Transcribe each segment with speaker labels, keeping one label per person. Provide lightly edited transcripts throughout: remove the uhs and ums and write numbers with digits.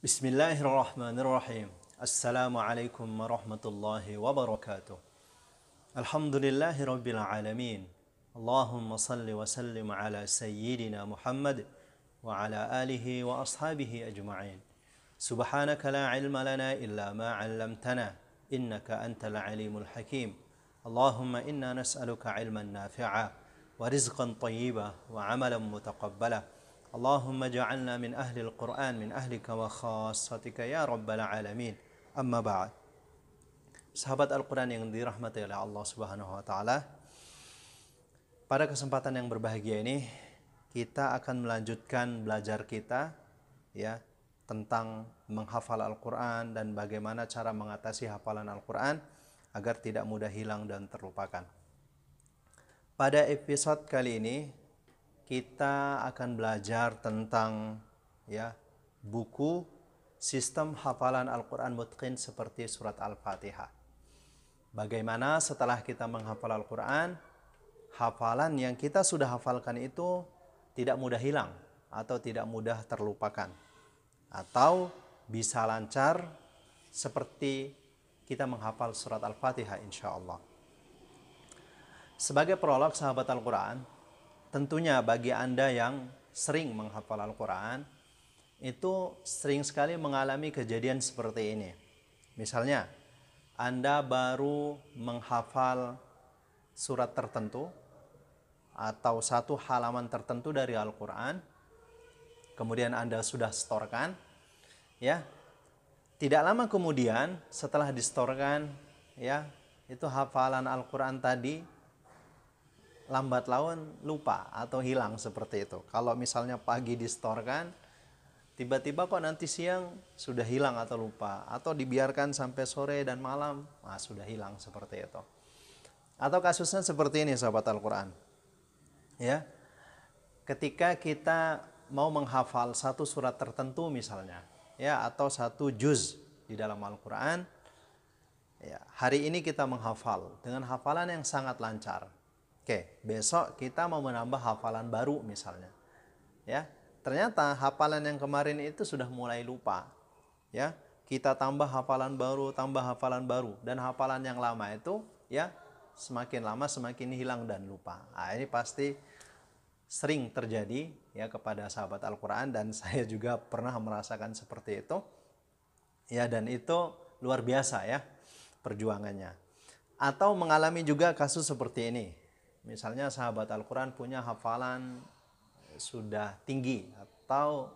Speaker 1: Bismillahirrahmanirrahim. Assalamualaikum warahmatullahi wabarakatuh. Alhamdulillahi rabbil alamin. Allahumma salli wa sallim ala sayyidina Muhammad wa ala alihi wa ashabihi ajma'in. Subhanaka la ilma lana illa ma 'allamtana innaka antal alimul hakim. Allahumma inna nas'aluka ilman nafi'a wa rizqan tayyiba wa 'amalan mutaqabbala. Allahumma ja'alna min ahli al-Quran, min ahlika wa khassatika ya rabbal alamin. Amma ba'd. Sahabat Al-Quran yang dirahmati oleh Allah Subhanahu wa taala, pada kesempatan yang berbahagia ini kita akan melanjutkan belajar kita ya tentang menghafal Al-Quran dan bagaimana cara mengatasi hafalan Al-Quran agar tidak mudah hilang dan terlupakan. Pada episode kali ini kita akan belajar tentang buku sistem hafalan Al-Quran Mutqin seperti surat Al-Fatihah. Bagaimana setelah kita menghafal Al-Quran, hafalan yang kita sudah hafalkan itu tidak mudah hilang atau tidak mudah terlupakan, atau bisa lancar seperti kita menghafal surat Al-Fatihah insya Allah. Sebagai prolog sahabat Al-Quran, tentunya bagi Anda yang sering menghafal Al-Quran, itu sering sekali mengalami kejadian seperti ini. Misalnya, Anda baru menghafal surat tertentu atau satu halaman tertentu dari Al-Quran, kemudian Anda sudah setorkan, ya. Tidak lama kemudian setelah disetorkan, ya, itu hafalan Al-Quran tadi lambat laun lupa atau hilang seperti itu. Kalau misalnya pagi disetorkan, tiba-tiba kok nanti siang sudah hilang atau lupa, atau dibiarkan sampai sore dan malam, sudah hilang seperti itu. Atau kasusnya seperti ini sahabat Al-Quran. Ya, ketika kita mau menghafal satu surat tertentu misalnya, ya, atau satu juz di dalam Al-Quran, ya, hari ini kita menghafal dengan hafalan yang sangat lancar. Oke, besok kita mau menambah hafalan baru misalnya. Ya, ternyata hafalan yang kemarin itu sudah mulai lupa. Ya, kita tambah hafalan baru, dan hafalan yang lama itu ya semakin lama semakin hilang dan lupa. Ini pasti sering terjadi ya kepada sahabat Al-Quran, dan saya juga pernah merasakan seperti itu. Ya, dan itu luar biasa ya perjuangannya. Atau mengalami juga kasus seperti ini. Misalnya sahabat Al-Quran punya hafalan sudah tinggi atau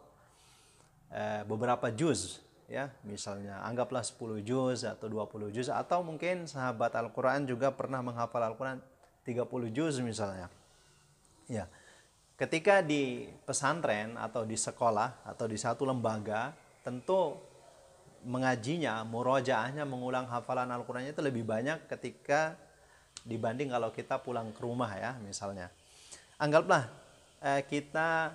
Speaker 1: beberapa juz, ya, misalnya anggaplah 10 juz atau 20 juz, atau mungkin sahabat Al-Quran juga pernah menghafal Al-Quran 30 juz misalnya. Ya, ketika di pesantren atau di sekolah atau di satu lembaga, tentu mengajinya, murojaahnya, mengulang hafalan Al-Qurannya itu lebih banyak ketika dibanding kalau kita pulang ke rumah ya misalnya. Anggaplah kita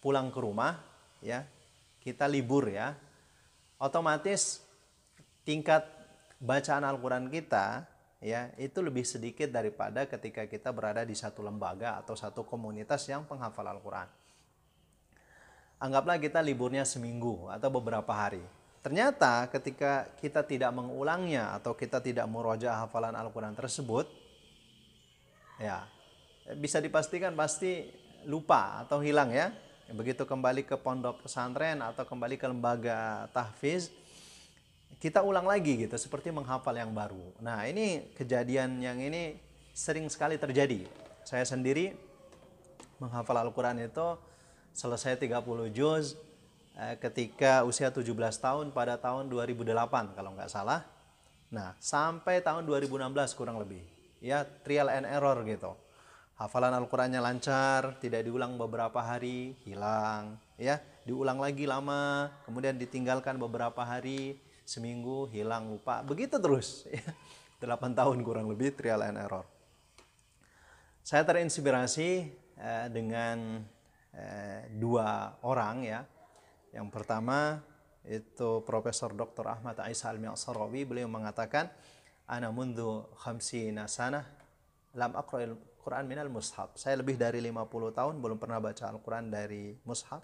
Speaker 1: pulang ke rumah ya, kita libur ya, otomatis tingkat bacaan Al-Quran kita ya itu lebih sedikit daripada ketika kita berada di satu lembaga atau satu komunitas yang penghafal Al-Quran. Anggaplah kita liburnya seminggu atau beberapa hari. Ternyata ketika kita tidak mengulangnya atau kita tidak murojaah hafalan Al-Quran tersebut, ya bisa dipastikan pasti lupa atau hilang ya. Begitu kembali ke pondok pesantren atau kembali ke lembaga tahfiz, kita ulang lagi gitu, seperti menghafal yang baru. Nah, ini kejadian yang ini sering sekali terjadi. Saya sendiri menghafal Al-Quran itu selesai 30 juz ketika usia 17 tahun pada tahun 2008 kalau nggak salah. Nah, sampai tahun 2016 kurang lebih. Ya, trial and error gitu. Hafalan Al-Qur'annya lancar, tidak diulang beberapa hari, hilang. Ya, diulang lagi lama, kemudian ditinggalkan beberapa hari, seminggu, hilang, lupa. Begitu terus. 8 tahun kurang lebih trial and error. Saya terinspirasi dengan dua orang ya. Yang pertama itu Profesor Dr. Ahmad Isa Al-Mi'sarawi. Beliau mengatakan, ana mundu khamsina sanah lam aqra'il Quran minal mushaf. Saya lebih dari 50 tahun belum pernah baca Al-Quran dari mushaf.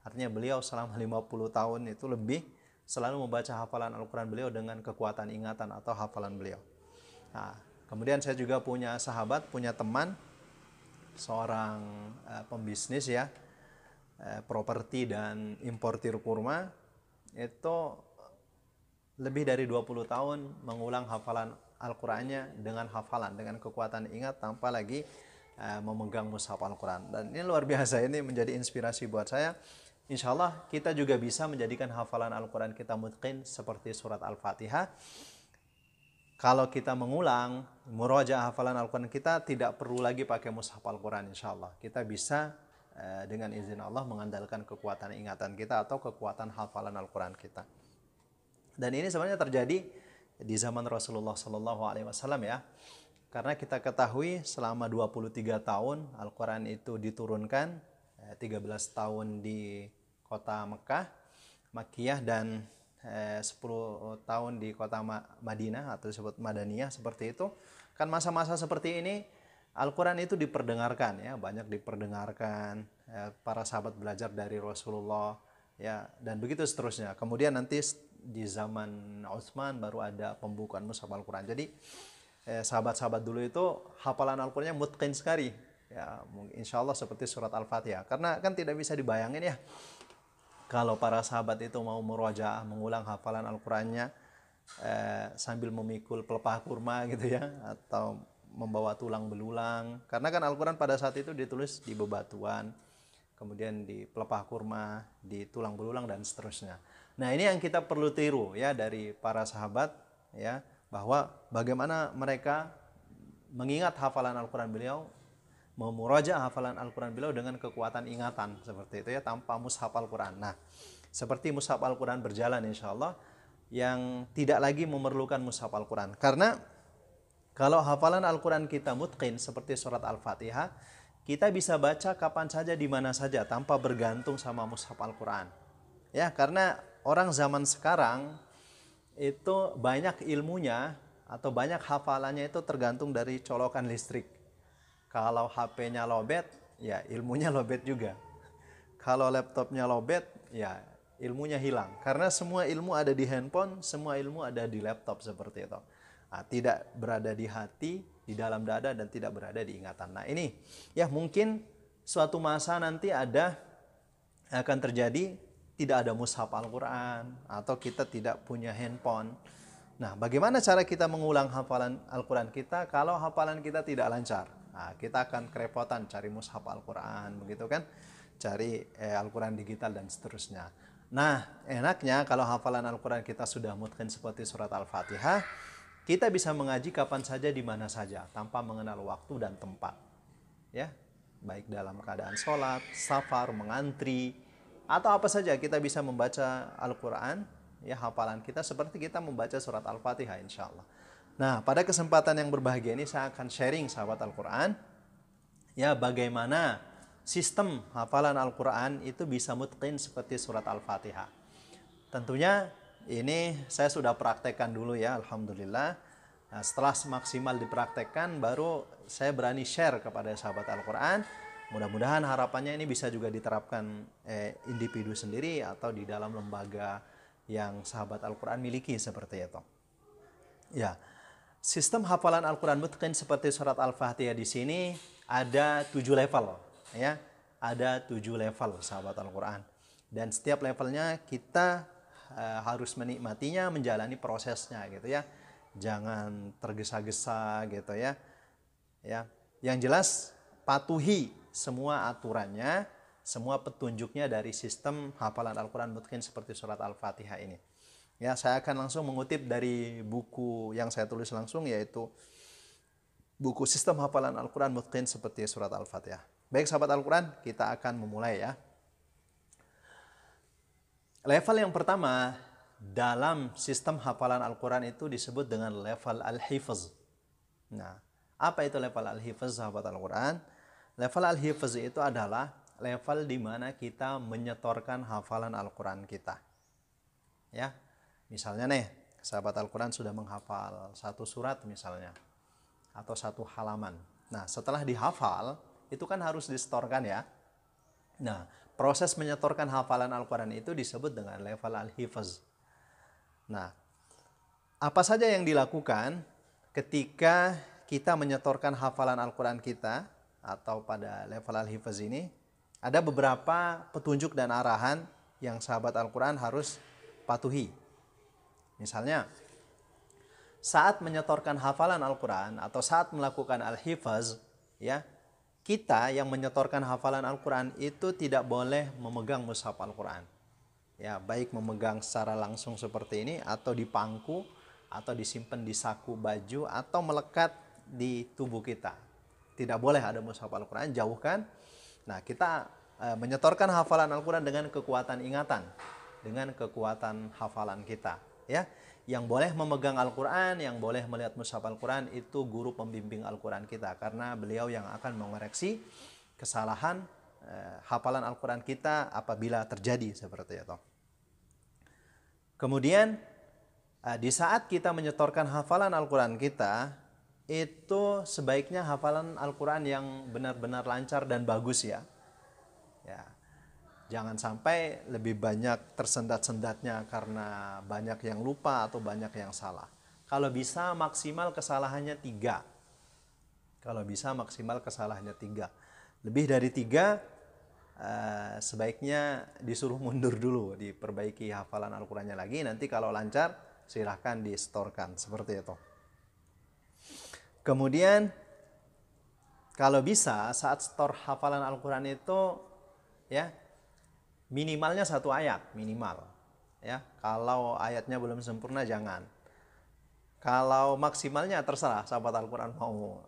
Speaker 1: Artinya beliau selama 50 tahun itu lebih selalu membaca hafalan Al-Quran beliau dengan kekuatan ingatan atau hafalan beliau. Nah, kemudian saya juga punya sahabat, punya teman, seorang pembisnis ya, properti dan importir kurma, itu lebih dari 20 tahun mengulang hafalan Al-Qur'annya dengan hafalan, dengan kekuatan ingat tanpa lagi memegang mushaf Al-Quran. Dan ini luar biasa, ini menjadi inspirasi buat saya. Insya Allah kita juga bisa menjadikan hafalan Al-Quran kita mutqin seperti surat Al-Fatihah. Kalau kita mengulang murajaah hafalan Al-Quran kita, tidak perlu lagi pakai mushaf Al-Quran. Insya Allah kita bisa dengan izin Allah mengandalkan kekuatan ingatan kita atau kekuatan hafalan Al-Quran kita. Dan ini sebenarnya terjadi di zaman Rasulullah Sallallahu Alaihi Wasallam ya. Karena kita ketahui selama 23 tahun Al-Quran itu diturunkan, 13 tahun di kota Mekah, Makkiyah, dan 10 tahun di kota Madinah atau disebut Madaniyah, seperti itu. Kan masa-masa seperti ini Al-Quran itu diperdengarkan ya, banyak diperdengarkan, para sahabat belajar dari Rasulullah ya, dan begitu seterusnya. Kemudian nanti di zaman Utsman baru ada pembukaan mushaf Al-Quran. Jadi sahabat-sahabat dulu itu hafalan Al-Qurannya mutqin sekali ya, insya Allah seperti surat Al-Fatihah. Karena kan tidak bisa dibayangin ya, kalau para sahabat itu mau murojaah, mengulang hafalan Al-Qurannya sambil memikul pelepah kurma gitu ya, atau membawa tulang belulang. Karena kan Al-Quran pada saat itu ditulis di bebatuan, kemudian di pelepah kurma, di tulang belulang, dan seterusnya. Nah, ini yang kita perlu tiru ya dari para sahabat ya, bahwa bagaimana mereka mengingat hafalan Al-Quran beliau, memurajaah hafalan Al-Quran beliau dengan kekuatan ingatan seperti itu ya, tanpa mushaf Al-Quran. Nah, seperti mushaf Al-Quran berjalan insya Allah, yang tidak lagi memerlukan mushaf Al-Quran. Karena kalau hafalan Al-Quran kita mutqin seperti surat Al-Fatihah, kita bisa baca kapan saja, di mana saja, tanpa bergantung sama mushaf Al-Quran. Ya, karena orang zaman sekarang itu banyak ilmunya atau banyak hafalannya itu tergantung dari colokan listrik. Kalau HP-nya lowbat, ya ilmunya lowbat juga. Kalau laptopnya lowbat, ya ilmunya hilang. Karena semua ilmu ada di handphone, semua ilmu ada di laptop seperti itu. Nah, tidak berada di hati, di dalam dada, dan tidak berada di ingatan. Nah, ini ya mungkin suatu masa nanti akan terjadi tidak ada mushaf Al-Quran, atau kita tidak punya handphone. Nah, bagaimana cara kita mengulang hafalan Al-Quran kita kalau hafalan kita tidak lancar? Nah, kita akan kerepotan cari mushaf Al-Quran, begitu kan? Cari Al-Quran digital dan seterusnya. Nah, enaknya kalau hafalan Al-Quran kita sudah mutqin seperti surat Al-Fatihah, kita bisa mengaji kapan saja, di mana saja, tanpa mengenal waktu dan tempat. Ya, baik dalam keadaan sholat, safar, mengantri, atau apa saja kita bisa membaca Al-Quran ya, hafalan kita seperti kita membaca surat Al-Fatihah insya Allah. Nah, pada kesempatan yang berbahagia ini saya akan sharing sahabat Al-Quran ya, bagaimana sistem hafalan Al-Quran itu bisa mutqin seperti surat Al-Fatihah. Tentunya ini saya sudah praktekkan dulu ya, Alhamdulillah. Nah, setelah maksimal dipraktekkan, baru saya berani share kepada sahabat Al-Quran. Mudah-mudahan harapannya ini bisa juga diterapkan individu sendiri atau di dalam lembaga yang sahabat Al-Quran miliki seperti itu. Ya, sistem hafalan Al-Quran mutqin seperti surat Al-Fatihah di sini ada 7 level ya. Ada 7 level sahabat Al-Quran. Dan setiap levelnya kita harus menikmatinya, menjalani prosesnya gitu ya. Jangan tergesa-gesa gitu ya. Ya, yang jelas patuhi semua aturannya, semua petunjuknya dari sistem hafalan Al-Quran mutqin seperti surat Al-Fatihah ini. Ya, saya akan langsung mengutip dari buku yang saya tulis langsung, yaitu buku Sistem Hafalan Al-Quran Mutqin seperti surat Al-Fatihah. Baik sahabat Al-Quran, kita akan memulai ya. Level yang pertama dalam sistem hafalan Al-Quran itu disebut dengan level Al-Hifz. Nah, apa itu level Al-Hifz sahabat Al-Quran? Level Al-Hifz itu adalah level di mana kita menyetorkan hafalan Al-Quran kita. Ya, misalnya nih, sahabat Al-Quran sudah menghafal satu surat misalnya, atau satu halaman. Nah, setelah dihafal, itu kan harus disetorkan ya. Nah, proses menyetorkan hafalan Al-Quran itu disebut dengan level al-hifz. Nah, apa saja yang dilakukan ketika kita menyetorkan hafalan Al-Quran kita atau pada level al-hifz ini? Ada beberapa petunjuk dan arahan yang sahabat Al-Quran harus patuhi. Misalnya, saat menyetorkan hafalan Al-Quran atau saat melakukan al-hifz, ya, kita yang menyetorkan hafalan Al-Quran itu tidak boleh memegang mushaf Al-Quran. Ya, baik memegang secara langsung seperti ini atau di pangku atau disimpan di saku baju atau melekat di tubuh kita. Tidak boleh ada mushaf Al-Quran, jauhkan. Nah, kita menyetorkan hafalan Al-Quran dengan kekuatan ingatan, dengan kekuatan hafalan kita. Ya, yang boleh memegang Al-Quran, yang boleh melihat mushaf Al-Quran itu guru pembimbing Al-Quran kita, karena beliau yang akan mengoreksi kesalahan hafalan Al-Quran kita apabila terjadi seperti itu. Kemudian di saat kita menyetorkan hafalan Al-Quran kita, itu sebaiknya hafalan Al-Quran yang benar-benar lancar dan bagus ya. Ya, jangan sampai lebih banyak tersendat-sendatnya karena banyak yang lupa atau banyak yang salah. Kalau bisa maksimal kesalahannya 3. Kalau bisa maksimal kesalahannya 3. Lebih dari 3, sebaiknya disuruh mundur dulu, diperbaiki hafalan Al-Qurannya lagi. Nanti kalau lancar, silahkan distorkan seperti itu. Kemudian, kalau bisa saat store hafalan Al-Quran itu, ya, minimalnya 1 ayat, minimal. Ya, kalau ayatnya belum sempurna jangan. Kalau maksimalnya terserah, sahabat Al-Quran mau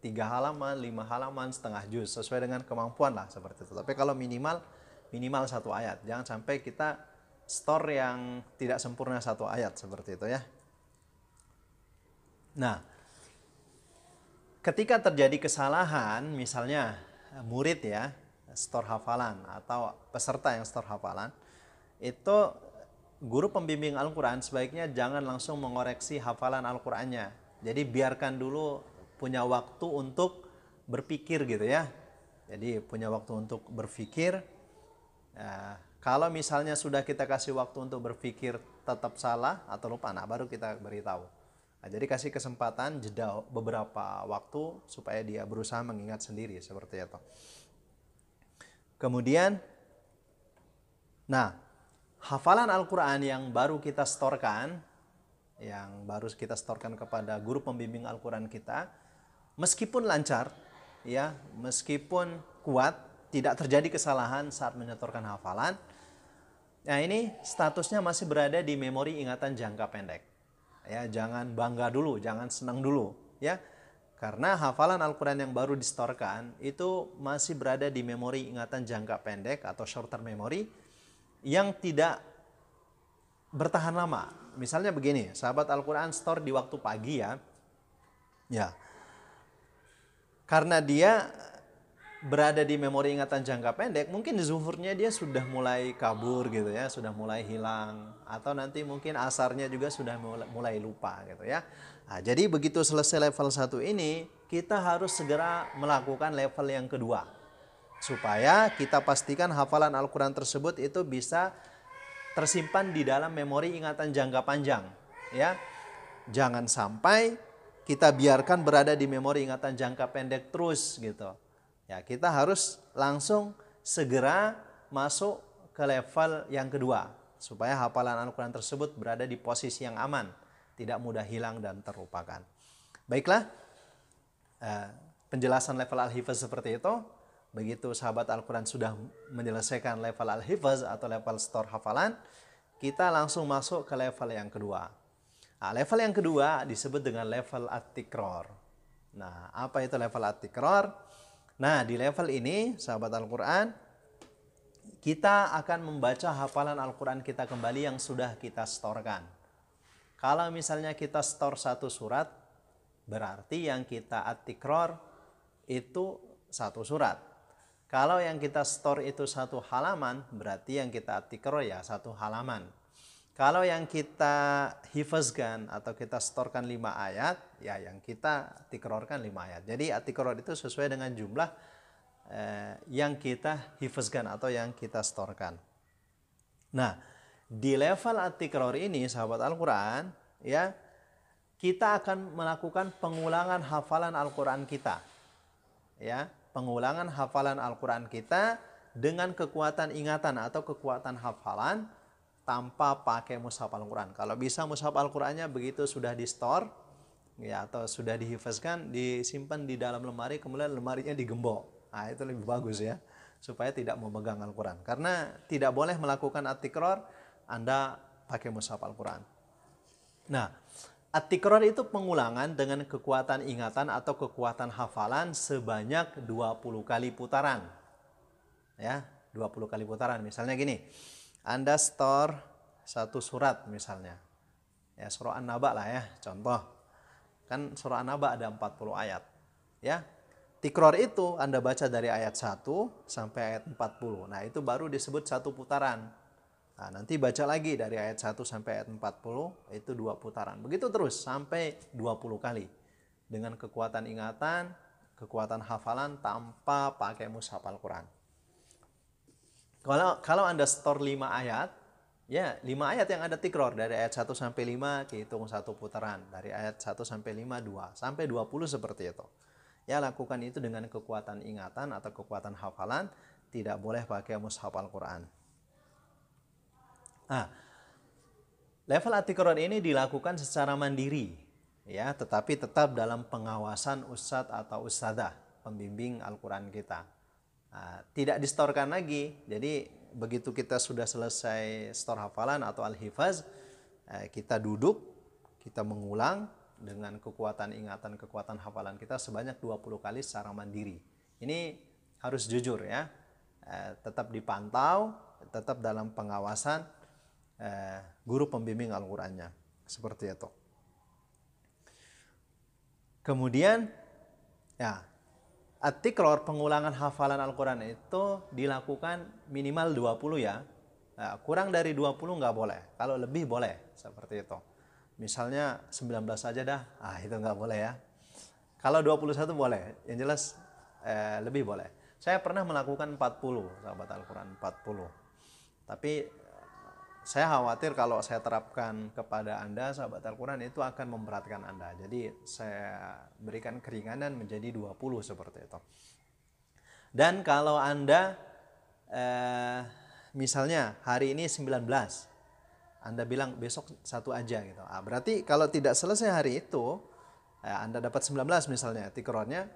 Speaker 1: 3 halaman, 5 halaman, setengah juz, sesuai dengan kemampuan lah seperti itu. Tapi kalau minimal 1 ayat, jangan sampai kita store yang tidak sempurna 1 ayat seperti itu ya. Nah, ketika terjadi kesalahan, misalnya murid ya, store hafalan atau peserta yang store hafalan, itu guru pembimbing Al-Quran sebaiknya jangan langsung mengoreksi hafalan Al-Qurannya. Jadi biarkan dulu, punya waktu untuk berpikir gitu ya. Jadi punya waktu untuk berpikir. Kalau misalnya sudah kita kasih waktu untuk berpikir tetap salah atau lupa, nah baru kita beritahu. Nah, jadi kasih kesempatan jeda beberapa waktu supaya dia berusaha mengingat sendiri seperti itu. Kemudian, nah, hafalan Al-Quran yang baru kita storekan, kepada guru pembimbing Al-Quran kita, meskipun lancar, ya, meskipun kuat, tidak terjadi kesalahan saat menyetorkan hafalan, nah ini statusnya masih berada di memori ingatan jangka pendek. Ya, jangan bangga dulu, jangan senang dulu, ya. Karena hafalan Al-Quran yang baru distorkan itu masih berada di memori ingatan jangka pendek atau short term memory yang tidak bertahan lama. Misalnya begini, sahabat Al-Quran store di waktu pagi ya. Ya. Karena dia berada di memori ingatan jangka pendek, mungkin zuhurnya dia sudah mulai kabur gitu ya, sudah mulai hilang, atau nanti mungkin asarnya juga sudah mulai lupa gitu ya. Nah, jadi begitu selesai level 1 ini, kita harus segera melakukan level yang kedua, supaya kita pastikan hafalan Al-Quran tersebut itu bisa tersimpan di dalam memori ingatan jangka panjang ya. Jangan sampai kita biarkan berada di memori ingatan jangka pendek terus gitu. Ya, kita harus langsung segera masuk ke level yang kedua supaya hafalan Al-Quran tersebut berada di posisi yang aman, tidak mudah hilang dan terlupakan. Baiklah, penjelasan level al-hifz seperti itu. Begitu sahabat Al-Quran sudah menyelesaikan level al-hifz atau level store hafalan, kita langsung masuk ke level yang kedua. Nah, level yang kedua disebut dengan level at-tikror. Nah, apa itu level at-tikror? Nah, di level ini, sahabat Al-Quran, kita akan membaca hafalan Al-Quran kita kembali yang sudah kita storekan. Kalau misalnya kita store 1 surat, berarti yang kita at-tikror itu 1 surat. Kalau yang kita store itu 1 halaman, berarti yang kita at-tikror ya 1 halaman. Kalau yang kita hifazkan atau kita storekan 5 ayat, ya yang kita tikrorkan 5 ayat. Jadi at-tikror itu sesuai dengan jumlah yang kita hifazkan atau yang kita storekan. Nah, di level at-tikror ini sahabat Al-Quran, ya, kita akan melakukan pengulangan hafalan Al-Quran kita. Ya, pengulangan hafalan Al-Quran kita dengan kekuatan ingatan atau kekuatan hafalan tanpa pakai mushaf Al-Quran. Kalau bisa mushaf Al-Qurannya begitu sudah di store, ya, atau sudah dihifazkan, disimpan di dalam lemari, kemudian lemarinya digembok. Nah, itu lebih bagus ya, supaya tidak memegang Al-Quran. Karena tidak boleh melakukan at-tikror Anda pakai mushaf Al-Quran. Nah, at-tikror itu pengulangan dengan kekuatan ingatan atau kekuatan hafalan sebanyak 20 kali putaran. Ya, 20 kali putaran. Misalnya gini, Anda store satu surat misalnya. Ya, surah An-Naba lah ya, contoh. Kan surah An-Naba ada 40 ayat. Ya, tikror itu Anda baca dari ayat 1 sampai ayat 40. Nah, itu baru disebut satu putaran. Nah, nanti baca lagi dari ayat 1 sampai ayat 40, itu 2 putaran. Begitu terus sampai 20 kali. Dengan kekuatan ingatan, kekuatan hafalan tanpa pakai mushaf Al-Quran. Kalau Anda store 5 ayat, ya 5 ayat yang ada tikror dari ayat 1 sampai 5 dihitung satu putaran. Dari ayat 1 sampai 5 2 sampai 20 seperti itu. Ya, lakukan itu dengan kekuatan ingatan atau kekuatan hafalan, tidak boleh pakai mushaf Al-Quran. Nah, level at-tikror ini dilakukan secara mandiri, ya, tetapi tetap dalam pengawasan ustadz atau ustadzah, pembimbing Al-Quran kita. Nah, tidak distorkan lagi. Jadi begitu kita sudah selesai store hafalan atau al-hifaz, kita duduk, kita mengulang dengan kekuatan ingatan, kekuatan hafalan kita sebanyak 20 kali secara mandiri. Ini harus jujur ya, tetap dipantau, tetap dalam pengawasan guru pembimbing Al-Qurannya. Seperti itu. Kemudian, ya, at-tikror, pengulangan hafalan Al-Quran itu dilakukan minimal 20 ya. Nah, kurang dari 20 nggak boleh. Kalau lebih boleh, seperti itu. Misalnya 19 aja dah, itu nggak boleh ya. Kalau 21 boleh, yang jelas lebih boleh. Saya pernah melakukan 40, sahabat Al-Quran, 40. Tapi saya khawatir kalau saya terapkan kepada Anda, sahabat Al-Quran, itu akan memberatkan Anda. Jadi saya berikan keringanan menjadi 20 seperti itu. Dan kalau Anda misalnya hari ini 19, Anda bilang besok satu aja gitu. Berarti kalau tidak selesai hari itu, Anda dapat 19 misalnya tikrornya,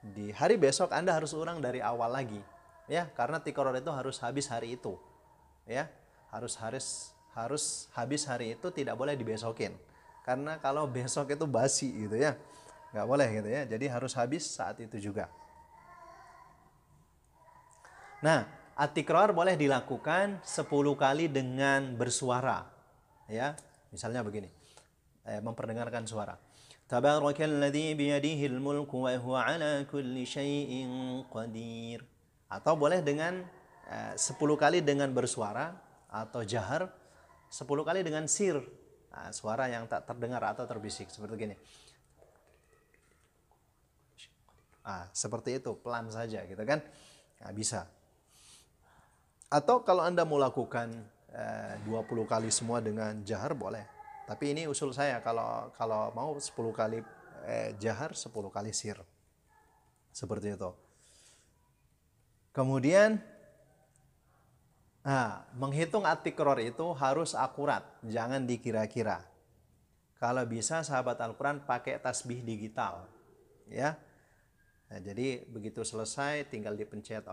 Speaker 1: di hari besok Anda harus ulang dari awal lagi. Ya, karena tikror itu harus habis hari itu. Ya, harus habis hari itu, tidak boleh dibesokin. Karena kalau besok itu basi gitu ya, nggak boleh gitu ya. Jadi harus habis saat itu juga. Nah, at-tikror boleh dilakukan 10 kali dengan bersuara. Ya, misalnya begini, memperdengarkan suara. Tabarakalladzi biyadihil mulku wa huwa ala kulli syai'in qadir. Atau boleh dengan 10 kali dengan bersuara atau jahar, 10 kali dengan sir, suara yang tak terdengar atau terbisik seperti gini. Seperti itu, pelan saja gitu kan. Bisa. Atau kalau Anda mau lakukan 20 kali semua dengan jahar boleh. Tapi ini usul saya, kalau mau 10 kali jahar, 10 kali sir. Seperti itu. Kemudian menghitung at-tikror itu harus akurat, jangan dikira-kira. Kalau bisa sahabat Al-Quran pakai tasbih digital, ya. Nah, jadi begitu selesai tinggal dipencet.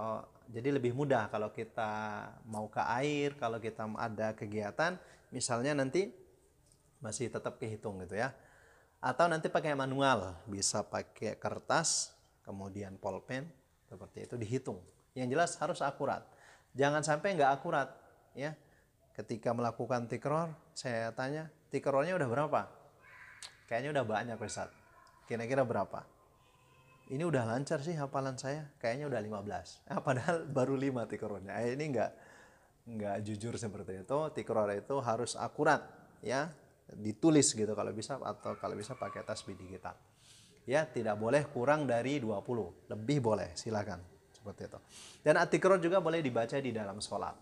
Speaker 1: Jadi lebih mudah kalau kita mau ke air, kalau kita ada kegiatan, misalnya nanti masih tetap kehitung gitu ya. Atau nanti pakai manual, bisa pakai kertas, kemudian pulpen, seperti itu dihitung. Yang jelas harus akurat. Jangan sampai nggak akurat ya. Ketika melakukan tikror, saya tanya, tikrornya udah berapa? Kayaknya udah banyak Ustaz. Kira-kira berapa? Ini udah lancar sih hafalan saya, kayaknya udah 15. Padahal baru 5 tikrornya. Ini nggak jujur seperti itu. Tikror itu harus akurat ya, ditulis gitu kalau bisa, atau kalau bisa pakai tasbih digital. Ya, tidak boleh kurang dari 20. Lebih boleh, silakan seperti itu. Dan at-tikrar juga boleh dibaca di dalam sholat.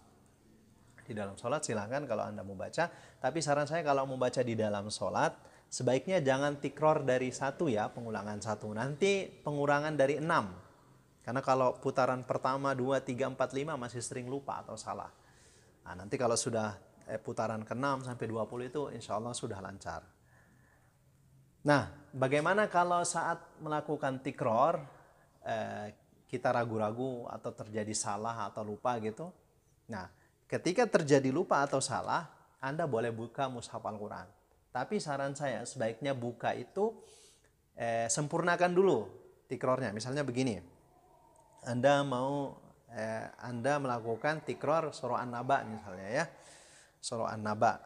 Speaker 1: Di dalam sholat silahkan kalau Anda mau baca, tapi saran saya kalau mau baca di dalam sholat, sebaiknya jangan tikror dari 1 ya, pengulangan 1. Nanti pengurangan dari 6. Karena kalau putaran pertama, 2, 3, 4, 5 masih sering lupa atau salah. Nah, nanti kalau sudah putaran ke-6 sampai 20 itu insya Allah sudah lancar. Nah, bagaimana kalau saat melakukan tikror, kita ragu-ragu atau terjadi salah atau lupa gitu? Nah, ketika terjadi lupa atau salah, Anda boleh buka mushaf Al-Quran. Tapi saran saya sebaiknya buka itu sempurnakan dulu tikrornya. Misalnya begini, Anda melakukan tikror surah An-Naba misalnya ya. Surah An-Naba.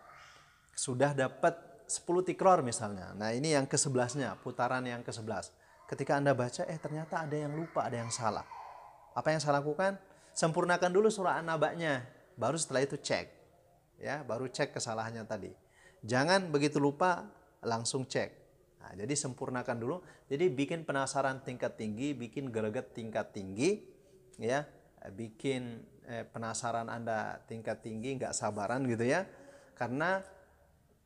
Speaker 1: Sudah dapat 10 tikror misalnya. Nah ini yang ke-11-nya, putaran yang ke-11. Ketika Anda baca, ternyata ada yang lupa, ada yang salah. Apa yang saya lakukan? Sempurnakan dulu surah An-Naba'nya. Baru setelah itu cek. Ya, baru cek kesalahannya tadi. Jangan begitu lupa langsung cek. Nah, jadi sempurnakan dulu. Jadi bikin penasaran tingkat tinggi, bikin greget tingkat tinggi, ya, bikin penasaran Anda tingkat tinggi, nggak sabaran gitu ya. Karena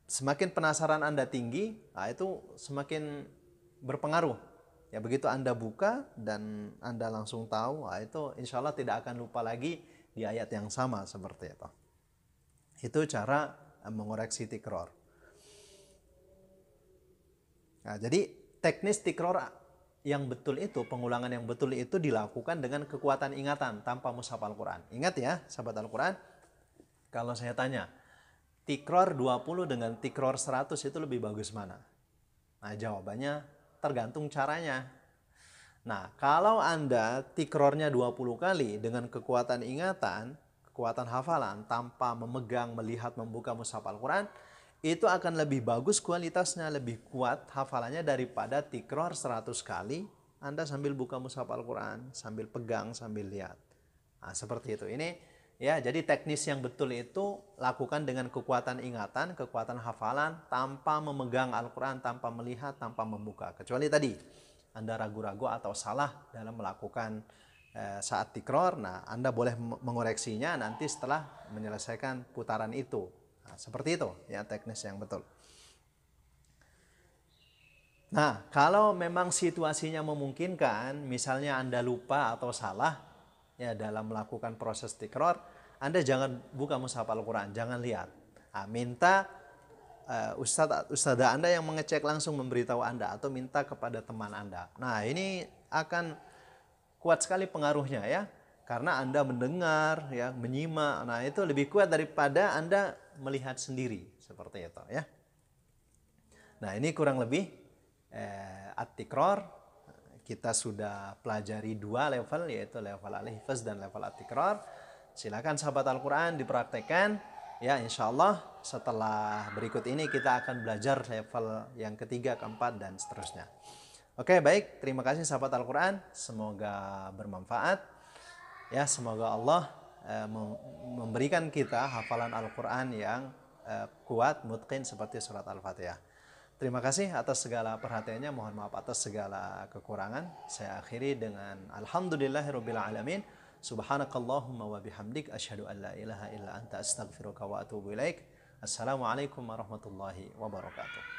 Speaker 1: semakin penasaran Anda tinggi, nah itu semakin berpengaruh. Ya begitu Anda buka dan Anda langsung tahu, nah itu insya Allah tidak akan lupa lagi di ayat yang sama seperti itu. Itu cara mengoreksi tikror. Nah, jadi teknis tikror yang betul itu, pengulangan yang betul itu dilakukan dengan kekuatan ingatan tanpa mushaf Al-Quran. Ingat ya, sahabat Al-Quran, kalau saya tanya, tikror 20 dengan tikror 100 itu lebih bagus mana? Nah, jawabannya tergantung caranya. Nah, kalau Anda tikrornya 20 kali dengan kekuatan ingatan, kekuatan hafalan, tanpa memegang, melihat, membuka mushaf Al-Quran, itu akan lebih bagus kualitasnya, lebih kuat hafalannya daripada tikror 100 kali Anda sambil buka mushaf Al-Quran, sambil pegang, sambil lihat. Nah, seperti itu. Ini ya, jadi teknis yang betul itu lakukan dengan kekuatan ingatan, kekuatan hafalan, tanpa memegang Al-Quran, tanpa melihat, tanpa membuka. Kecuali tadi Anda ragu-ragu atau salah dalam melakukan saat tikror, nah Anda boleh mengoreksinya nanti setelah menyelesaikan putaran itu. Nah, seperti itu ya teknis yang betul. Nah, kalau memang situasinya memungkinkan, misalnya Anda lupa atau salah ya dalam melakukan proses tikror, Anda jangan buka mushaf Al-Quran, jangan lihat. Nah, minta ustadzah Anda yang mengecek langsung memberitahu Anda atau minta kepada teman Anda. Nah, ini akan kuat sekali pengaruhnya ya. Karena Anda mendengar, ya, menyimak. Nah, itu lebih kuat daripada Anda melihat sendiri. Seperti itu ya. Nah, ini kurang lebih at-tikror. Kita sudah pelajari 2 level, yaitu level al-hifz dan level at-tikror. Silakan sahabat Al-Quran dipraktekkan. Ya, insya Allah setelah berikut ini kita akan belajar level yang ketiga, keempat, dan seterusnya. Oke, baik. Terima kasih sahabat Al-Quran. Semoga bermanfaat. Ya, semoga Allah memberikan kita hafalan Al-Quran yang kuat, mutqin seperti surat Al-Fatihah. Terima kasih atas segala perhatiannya. Mohon maaf atas segala kekurangan. Saya akhiri dengan alhamdulillahirabbil alamin. Subhanakallahumma wa bihamdik asyhadu an la ilaha illa anta astaghfiruka wa atubu ilaik. Assalamualaikum warahmatullahi wabarakatuh.